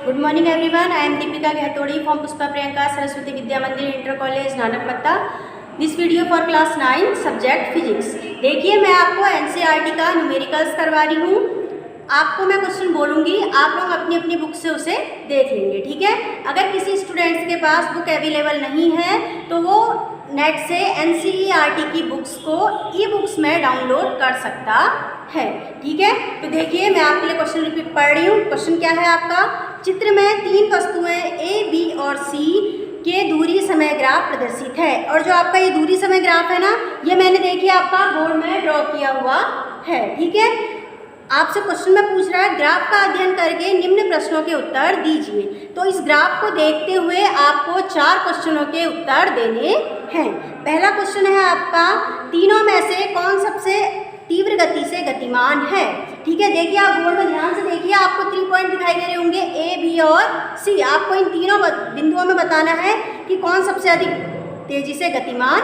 Good morning everyone. I am Deepika Ghatori from Pushpa Priyanka Saraswati Vidya Mandir Inter College Nanakmatta. This video for class 9 subject physics. देखिए मैं आपको NCERT का numericals करवा रही हूँ. आपको मैं क्वेश्चन बोलूँगी, आप लोग अपनी अपनी बुक से उसे देख लेंगे, ठीक है. अगर किसी स्टूडेंट्स के पास बुक अवेलेबल नहीं है तो वो नेट से NCERT की बुक्स को ई बुक्स में डाउनलोड कर सकता है, ठीक है. तो देखिए मैं आपके लिए क्वेश्चन रिपीट पढ़ रही हूँ. क्वेश्चन क्या है आपका? चित्र में 3 वस्तुएं A, B और C के दूरी समय ग्राफ प्रदर्शित है. और जो आपका ये दूरी समय ग्राफ है ना, ये मैंने देखिए आपका बोर्ड में ड्रॉ किया हुआ है, ठीक है. आपसे क्वेश्चन में पूछ रहा है ग्राफ का अध्ययन करके निम्न प्रश्नों के उत्तर दीजिए. तो इस ग्राफ को देखते हुए आपको 4 क्वेश्चनों के उत्तर देने हैं. पहला क्वेश्चन है आपका, तीनों में से कौन सबसे तीव्र गति से गतिमान है, ठीक है. देखिए आप बोर्ड में ध्यान से देखिए, आपको 3 पॉइंट दिखाई दे रहे होंगे A, B और C. आपको इन तीनों बिंदुओं में बताना है कि कौन सबसे अधिक तेजी से गतिमान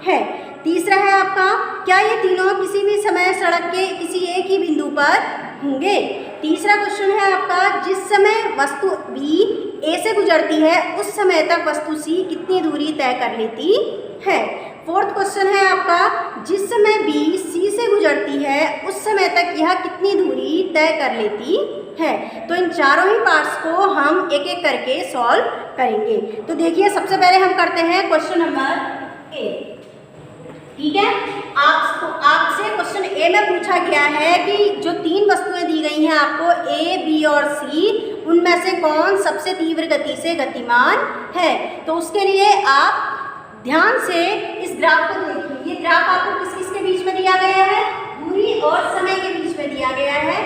है. तीसरा है आपका, क्या ये तीनों किसी भी समय सड़क के किसी एक ही बिंदु पर होंगे. तीसरा क्वेश्चन है आपका, जिस समय वस्तु B A से गुजरती है उस समय तक वस्तु C कितनी दूरी तय कर लेती है. फोर्थ क्वेश्चन है आपका, जिस समय B C से गुजरती है उस समय तक यह कितनी दूरी तय कर लेती है. तो इन चारों ही पार्ट्स को हम एक एक करके सॉल्व करेंगे. तो देखिए सबसे पहले हम करते हैं क्वेश्चन नंबर A, ठीक है. आपसे क्वेश्चन A में पूछा गया है कि जो 3 वस्तुएं दी गई हैं आपको A, B और C, उनमें से कौन सबसे तीव्र गति से गतिमान है. तो उसके लिए आप ध्यान से इस ग्राफ को देखिए. ये ग्राफ आपको किस किस के बीच में दिया गया है? दूरी और समय के बीच में दिया गया है,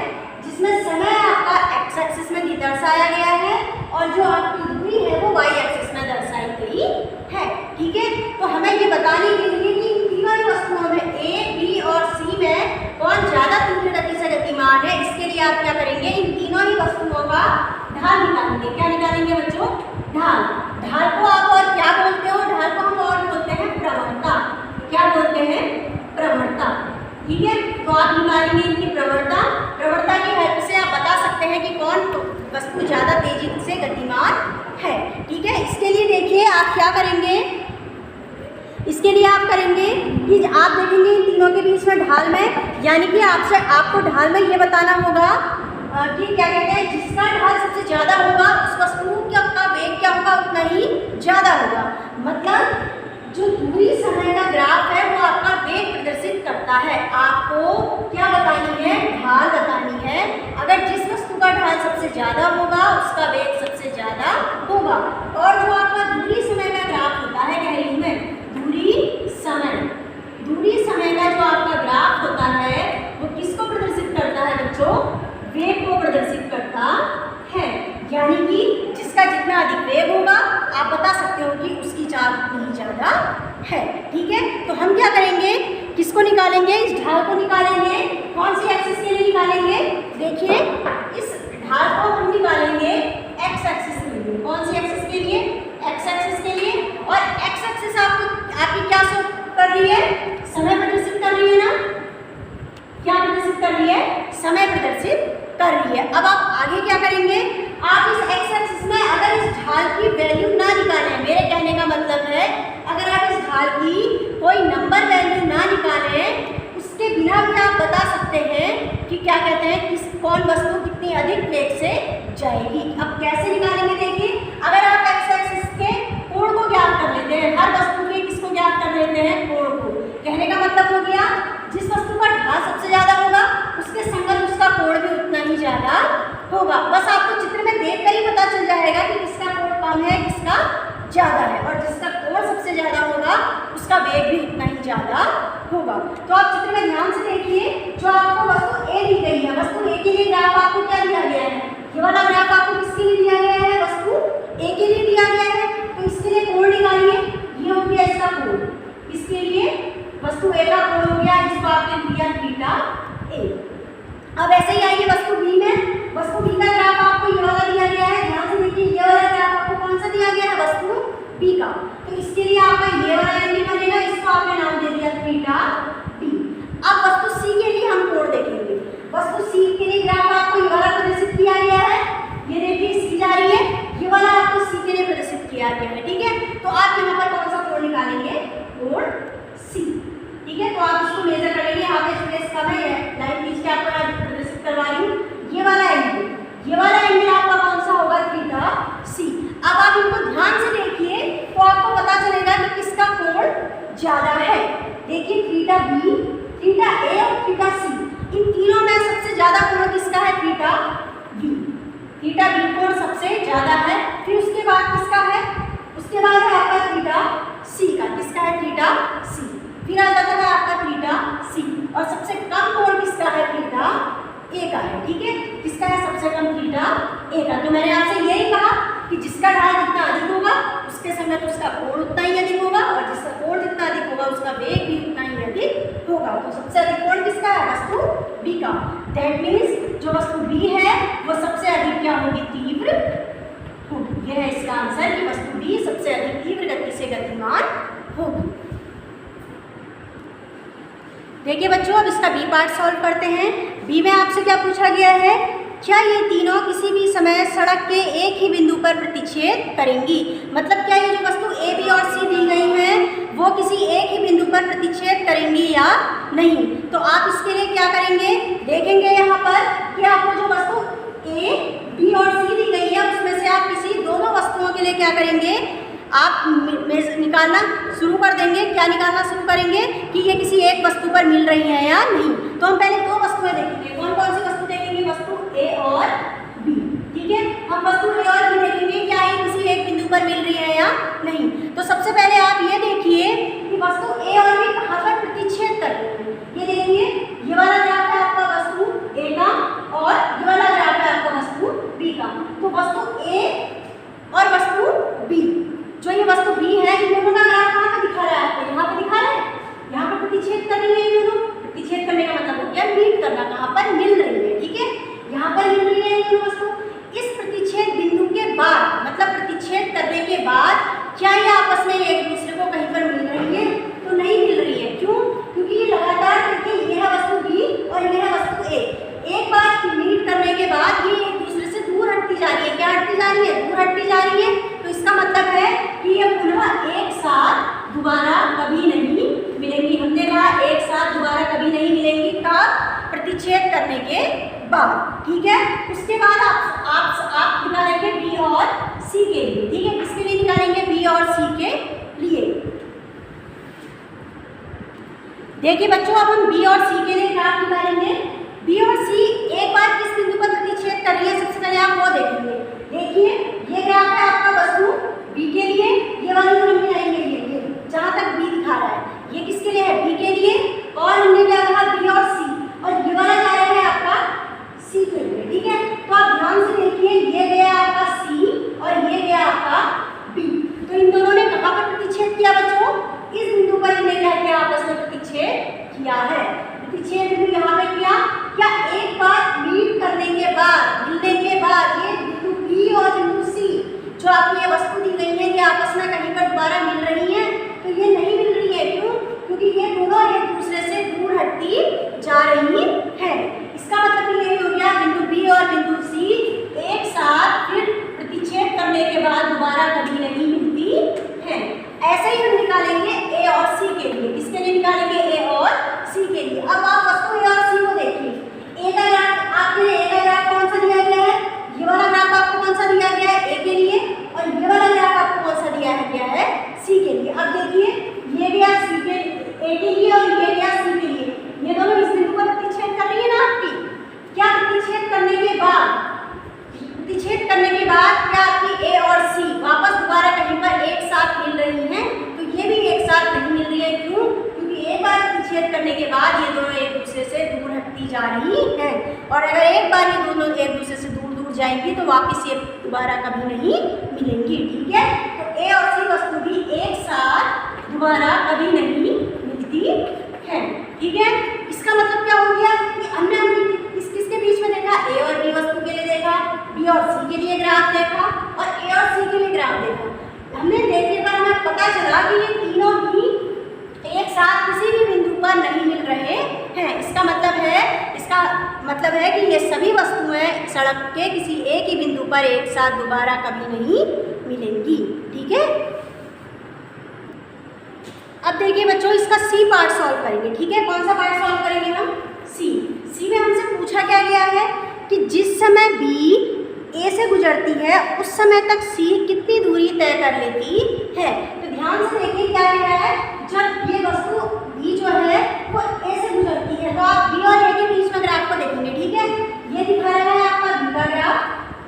जिसमें समय आपका एक्स एक्सिस में दर्शाया गया है और जो आपकी दूरी है वो वाई एक्सिस में दर्शाई गई है, ठीक है. तो हमें ये बताने के लिए कि इन तीनों ही वस्तुओं में A, B और C में कौन ज़्यादा तीव्र गति से गतिमान है, इसके लिए आप क्या करेंगे, इन तीनों ही वस्तुओं का ढाल निकालेंगे. क्या निकालेंगे बच्चों? ढाल. ढाल को आप और क्या बोलते हो? ढाल को हम और बोलते हैं प्रवणता. क्या बोलते हैं? प्रवणता, ठीक है. तो आप निकालेंगे इनकी प्रवणता. प्रवणता की हेल्प से आप बता सकते हैं कि कौन वस्तु ज़्यादा तेजी से गतिमान है, ठीक है. इसके लिए देखिए आप क्या करेंगे, इसके लिए आप करेंगे कि आप देखेंगे इन तीनों के बीच में ढाल में, यानी कि आपको ढाल में ये बताना होगा कि क्या कहते हैं, जिसका ढाल सबसे ज़्यादा होगा उस वस्तु का वेग क्या होगा, उतना ही ज़्यादा होगा. मतलब जो दूरी समय का ग्राफ है वो आपका वेग प्रदर्शित करता है. आपको क्या बतानी है? ढाल बतानी है. अगर जिस वस्तु का ढाल सबसे ज़्यादा होगा उसका वेग सबसे ज़्यादा होगा. और जो आपका दूरी समय का ग्राफ होता है वैल्यू में, दूरी समय का जो आपका ग्राफ होता है वो किसको प्रदर्शित करता है बच्चों? वेग को प्रदर्शित करता है. यानी कि जिसका जितना अधिक वेग होगा आप बता सकते हो कि उसकी चाल उतनी ज़्यादा है, ठीक है. तो हम क्या करेंगे, किसको निकालेंगे? इस ढाल को निकालेंगे. कौन सी एक्सिस के लिए निकालेंगे? देखिए इस ढाल को हम निकालेंगे एक्स एक्सिस के लिए. कौन सी एक्सिस के लिए? एक्स एक्सिस के लिए. और एक्स एक्सिस आपकी क्या शो कर रही है? समय प्रदर्शित कर रही है ना. क्या प्रदर्शित कर रही है? समय प्रदर्शित कर रही है. अब आप आगे क्या करेंगे, आप इस एक्स एक्सिस में अगर इस ढाल की वैल्यू ना निकालें, मेरे कहने का मतलब है अगर आप इस ढाल की कोई नंबर वैल्यू ना निकालें, उसके बिना भी आप बता सकते हैं कि क्या कहते हैं, कौन वस्तु कितनी अधिक वेग से जाएगी. अब कैसे निकालेंगे देखिए, अगर आप एक्स एक्सिस के कोण को ज्ञात कर लेते हैं, हर वस्तु के किसको ज्ञात कर लेते हैं? कोण को. कहने का मतलब हो गया जिस वस्तु का ढाल सबसे ज़्यादा होगा उसके संगत उसका कोण भी उतना ही ज़्यादा होगा. बस आपको चित्र में देखकर ही पता चल जाएगा कि किसका कोण कम है किसका ज़्यादा है, और जिसका कोण सबसे ज़्यादा होगा उसका वेग भी उतना ही ज़्यादा होगा. तो आप चित्र में ध्यान से देखिए, जो आपको वस्तु A दी गई है, वस्तु A के लिए ग्राफ आपको क्या दिया गया है? ये वाला ग्राफ आपको किसके लिए दिया गया है? वस्तु A के लिए दिया गया है. तो इसके लिए कोण निकालिए. ये हो गया इसका कोण. इसके लिए वस्तु A का कोण हो गया जिसको आपने दिया थीटा A. अब ऐसे ही आइए वस्तु B में. वस्तु B का ग्राफ आपको ये वाला दिया गया है. ध्यान से देखिए, ये वाला ग्राफ आपको कौन सा दिया गया है? वस्तु B का. तो इसके लिए आपका ये वाला एंगल बनेगा, इसको आपने नाम दे दिया थीटा B. अब वस्तु C के लिए हम कोण देखेंगे. वस्तु C के लिए ग्राफ आपको ये वाला प्रदर्शित किया गया है. ये देखिए C जा रही ये वाला एंगल आपका कौन सा होगा, थीटा सी। अब आप इनको ध्यान से देखिए तो आपको पता चलेगा कि किसका कोण ज्यादा है। देखिए थीटा बी, थीटा ए और थीटा सी, इन तीनों में सबसे ज्यादा कोण किसका है, थीटा बी। थीटा बी कोण सबसे ज्यादा है। फिर उसके बाद किसका है, उसके बाद है आपका थीटा सी का। किसका है, थीटा सी। फिर आ जाता है आपका थीटा सी। और सबसे कम कोण किसका है, थीटा ए का है। ठीक है, किसका है सबसे कम, थीटा ए का। तो मैंने आपसे यही कहा कि जिसका ढाल जितना अधिक होगा उसके संगत उसका कोण उतना ही अधिक होगा, और जिसका कोण जितना अधिक होगा उसका वेग भी उतना ही अधिक होगा। तो सबसे अधिक कोण किसका है, वस्तु बी का। दैट मीन्स जो वस्तु बी है वो सबसे अधिक क्या होगी, तीव्र होगी। यह है इसका आंसर कि वस्तु बी सबसे अधिक तीव्र गति से गतिमान होगी। देखिए बच्चों, अब इसका बी पार्ट सॉल्व करते हैं। बी में आपसे क्या पूछा गया है, क्या ये तीनों किसी भी समय सड़क के एक ही बिंदु पर प्रतिच्छेद करेंगी। मतलब क्या ये जो वस्तु ए बी और सी दी गई है वो किसी एक ही बिंदु पर प्रतिच्छेद करेंगी या नहीं। तो आप इसके लिए क्या करेंगे, देखेंगे यहाँ पर कि आपको जो वस्तु ए बी और सी दी गई है उसमें से आप किसी दोनों वस्तुओं के लिए क्या करेंगे, आप निकालना शुरू कर देंगे। क्या निकालना शुरू करेंगे कि ये किसी एक वस्तु पर मिल रही है या नहीं। तो हम पहले दो वस्तुएं देखेंगे। कौन कौन सी वस्तु देखेंगे, वस्तु ए और बी। ठीक है, हम वस्तु ए और बी देखेंगे क्या ये किसी एक बिंदु पर मिल रही है या नहीं। तो सबसे पहले आप ये देखिए कि वस्तु ए और बी कहाँ पर प्रतिच्छेद कर रही है। ये देखिए, ये वाला ग्राफ है आपका वस्तु ए का और ये वाला ग्राफ है आपका वस्तु बी का। तो वस्तु ए और वस्तु बी, जो ये वस्तु बी है, इन दोनों का ग्राफ कहाँ पे दिखा रहा है आपको, यहाँ पे दिखा रहा है। यहाँ पर प्रतिच्छेद कर रही है ये दोनों। प्रतिच्छेद करने का मतलब हो गया मीट करना, कहाँ पर मिल रही है। ठीक है, यहाँ पर मिल रही है ये वस्तु। इस प्रतिच्छेद बिंदु के बाद, मतलब प्रतिच्छेद करने के बाद क्या ये आपस में एक दूसरे को कहीं पर मिल रही है, तो नहीं मिल रही है। क्यों, क्योंकि ये लगातार करके ये है वस्तु बी और ये है वस्तु ए। एक बार मीट करने के बाद ये एक दूसरे से दूर हटती जा रही है। क्या हटती जा रही है, दूर हटती जा रही है। तो इसका मतलब है कि ये पुनः एक साथ दोबारा कभी नहीं मिलेंगी। हमने कहा एक साथ दोबारा कभी नहीं मिलेंगी, कब, प्रतिच्छेद करने के बाद। ठीक है, उसके बाद आप निकालेंगे बी और सी के लिए। ठीक है, किसके लिए निकालेंगे, बी और सी के लिए। देखिए बच्चों, अब हम बी और सी के लिए ग्राफ निकालेंगे। बी और सी एक बार किस बिंदु पर प्रतिच्छेद कर रही है, सबसे पहले आप वो देखेंगे। देखिए, ये ग्राफ है आपका वस्तु बी के लिए। ये वाली जो हम मिलाएंगे, ये जहाँ तक बी दिखा रहा है ये किसके लिए है, बी के लिए। और हमने क्या कहा, बी और सी, और ये वाला जा रहा है आपका सी के लिए। ठीक है, तो आप ध्यान से देखिए, ये गया आपका सी और ये गया आपका बी। तो इन दोनों ने कहाँ पर प्रतिच्छेद किया बच्चों, इस बिंदु पर इन्हें क्या किया, आपस में प्रतिच्छेद किया है। प्रतिच्छेद बिंदु यहाँ पे किया। क्या एक बार मीट करने के बाद, मिलने के बाद ये बिंदु बी और बिंदु सी जो आपको ये वस्तु दी गई है, ये आपस में कहीं पर दोबारा मिल रही है, तो ये नहीं मिल रही है। क्यों, क्योंकि ये दोनों एक दूसरे से दूर हटती जा रही है। इसका मतलब यही हो गया, बिंदु बी और बिंदु सी एक साथ फिर प्रतिच्छेद करने के बाद दोबारा कभी नहीं मिलती है। ऐसे ही हम निकालेंगे ए और सी के लिए। किसके लिए निकालेंगे, ए और सी के लिए। अब आप वस्तु ए और सी को देखिए। ए का ग्राफ आपके लिए, ए का ग्राफ कौन सा दिया गया है, ये वाला ग्राफ आपको कौन सा दिया गया है, ए के लिए। और ये वाला ग्राफ आपको कौन सा दिया है सी के लिए। अब देखिए, ये गया सी के, ए के लिए, और ये गया सी के लिए। ये दोनों इस बिंदु पर प्रतिच्छेद कर रही है ना आपकी। क्या प्रतिच्छेद करने के बाद, प्रतिच्छेद करने के बाद क्या आपकी ए और सी वापस दोबारा कहीं पर एक साथ मिल रही हैं, तो ये भी एक साथ नहीं मिल रही है। क्यों, क्योंकि एक बार प्रतिच्छेद करने के बाद ये दोनों एक दूसरे से दूर हटती जा रही हैं। और अगर एक बार ये दोनों एक दूसरे से दूर दूर जाएंगी तो वापस ये दोबारा कभी नहीं मिलेंगी। ठीक है, तो ए और सी वस्तु भी एक साथ दोबारा कभी नहीं मिलती है। ठीक है, इसका मतलब क्या हो गया कि हमने किसके बीच में देखा, ए और बी वस्तु के लिए देखा, बी और सी के लिए ग्राफ देखा, और ए और सी के लिए ग्राफ देखा। हमने देखने पर हमें पता चला कि ये तीनों ही एक साथ किसी भी बिंदु पर नहीं मिल रहे हैं। इसका मतलब है कि ये सभी वस्तुएं सड़क के किसी एक ही बिंदु पर एक साथ दोबारा कभी नहीं मिलेंगी। ठीक है, अब देखिए बच्चों, इसका सी पार्ट सॉल्व करेंगे। ठीक है, कौन सा पार्ट सॉल्व करेंगे हम, सी में हमसे पूछा क्या गया है कि जिस समय बी गुजरती है उस समय तक सी कितनी दूरी तय कर लेती है। तो ध्यान से देखिए क्या कह रहा है, जब ये वस्तु बी जो है वो ए से गुजरती है, तो आप बी और ए के बीच में ग्राफ को देखेंगे, ठीक है। ये दिखा रहा है आपका बी का ग्राफ,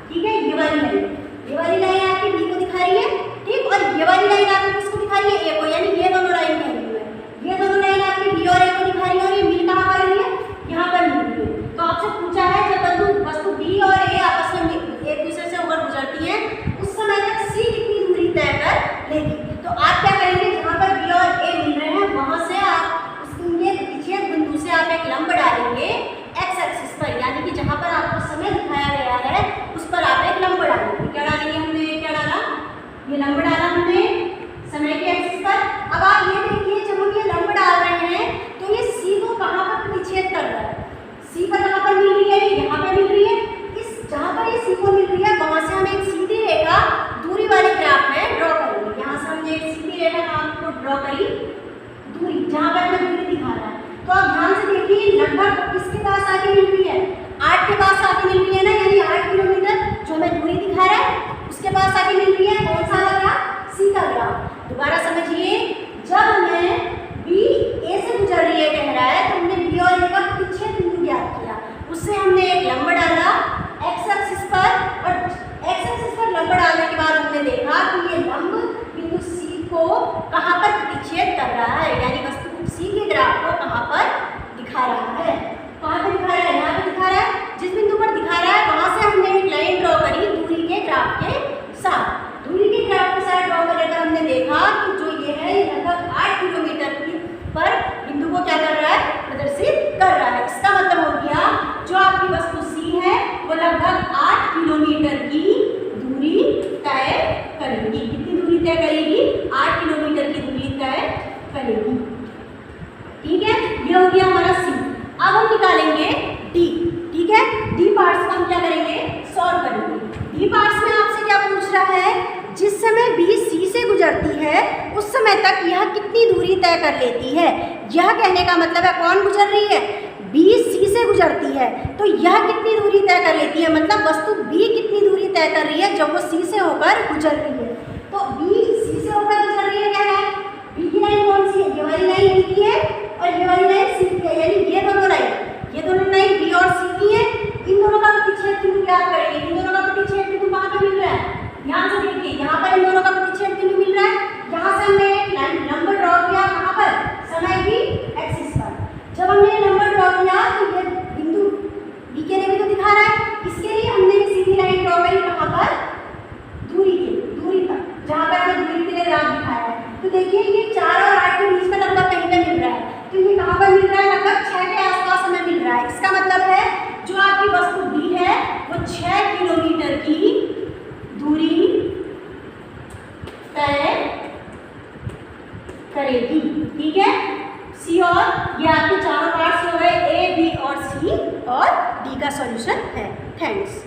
ठीक है। ये वाली लाइन आपकी बी को दिखा रही है, ठीक। और ये वाली लाइन आपको किसको दिखा रही है, ए को, यानी ये दोनों लाइन कह रही है। ये दोनों लाइन आपकी बी और ए को दिखा रही है, और ये मिल कहाँ पर रही है, यहाँ पर मिल रही है। तो आपसे पूछा है जब वस्तु बी और ए आपस में एक दूसरे से होकर गुजरती है उस समय तक सी कितनी दूरी तय कर लेगी। तो आप क्या करेंगे, जहाँ पर बी और ए मिल रहे हैं वहां से आप उसके विच्छेद बिंदु से आप एक लंब डालेंगे एक्स एक्सिस पर, यानी कि जहाँ पर आपको समय दिखाया गया है उस पर आप एक लंब डालेंगे। क्या डालेंगे हमने, क्या डाला, ये लंब डाला हमने समय के एक्सिस पर। अब आप ये देखिए जब हम ये लंब डाल रहे हैं तो ये सी को कहाँ पर प्रतिच्छेद कर रहा है, सी पर कहाँ पर मिल रही है, यहाँ पे मिल रही है। इस जहाँ पर ये सी को मिल रही है वहां से हम एक सीधी रेखा दूरी वाले ग्राफ में ड्रॉ करेंगे। यहाँ से हमने एक सीधी रेखा नाम को ड्रॉ करी दूरी, जहाँ पर हमें दूरी दिखा रहा है। तो आप ध्यान से देखिए लगभग किसके पास आके मिल रही है, 8 के पास आके मिल रही है ना, यानी 8 किलोमीटर जो हमें दूरी दिखा रहा है उसके पास आके मिल रही है। कौन सा ग्राफ, सी का ग्राफ। दोबारा समझिए, जब हमें बी ए से गुजर रही है कह रहा है, तो हमने बी और ए का प्रतिच्छेद बिंदु ज्ञात किया, उससे हमने एक लंब डाला एक्स एक्सिस पर, और एक्स एक्सिस पर लंब डालने के बाद हमने देखा कि ये लंब बिंदु सी को कहाँ पर प्रतिच्छेद कर रहा है, यानी वस्तु सी के ग्राफ को कहाँ पर दिखा रहा है। कहाँ पर दिखा रहा है, यहाँ पर दिखा रहा है। जिस बिंदु पर दिखा रहा है वहां से हमने एक लाइन ड्रॉ करी दूरी के ग्राफ के साथ। दूरी के ग्राफ के साथ ड्रॉ करके हमने देखा कि जो ये है ये लगभग 8 किलोमीटर की पर बिंदु को क्या कर रहा है, प्रदर्शित कर रहा है। इसका मतलब हो गया जो आपकी वस्तु सी है वो लगभग 8 किलोमीटर की दूरी तय करेगी। कितनी दूरी तय करेगी, 8 किलोमीटर की दूरी तय करेगी, ठीक है। ये हो गया हमारा सी। अब हम निकालेंगे डी, ठीक है। डी पार्ट्स को हम क्या करेंगे, सॉल्व करेंगे। डी पार्ट्स में आपसे क्या पूछ रहा है, जिस समय बी सी से गुजरती है उस समय तक यह कितनी दूरी तय कर लेती है। यह कहने का मतलब है कौन गुजर रही है, बी सी से गुजरती है, तो यह कितनी दूरी तय कर लेती है, मतलब वस्तु बी कितनी दूरी तय कर रही है जब वो सी से होकर गुजर रही है। तो बी सी से होकर गुजर रही है, क्या है, बी की लाइन कौन सी है, ये वाली लाइन बी की है और ये वाली लाइन सी की है, यानी ये दोनों लाइन बी और सी की है। इन दोनों का प्रतिच्छेद बिंदु क्या करेंगे, इन दोनों का प्रतिच्छेद बिंदु कहाँ पे मिल रहा है, यहाँ से देखिए यहाँ पर इन दोनों का प्रतिच्छेद बिंदु मिल रहा है। यहाँ से हमने एक लाइन लंब ड्रॉ किया, कहाँ पर, समय की एक्सिस पर। जब हमने लंब ड्रॉ किया तो ये बिंदु बी के लिए भी तो दिखा रहा है, इसके लिए हमने एक सीधी लाइन ड्रॉ करी, कहाँ पर, दूरी पर, जहाँ पर हमें दूरी के लिए ग्राफ दिखाया है। तो देखिए ये 4 और 8 के बीच में लगभग कहीं पे मिल रहा है, तो ये कहाँ पर मिल रहा है, लगभग 6 के आसपास हमें मिल रहा है। इसका मतलब है जो आपकी वस्तु बी है वो 6 किलोमीटर की दूरी तय करेगी, ठीक है। सी और ये आपके चारों पार्ट्स हो गए, ए बी और सी, और डी का सॉल्यूशन है। थैंक्स।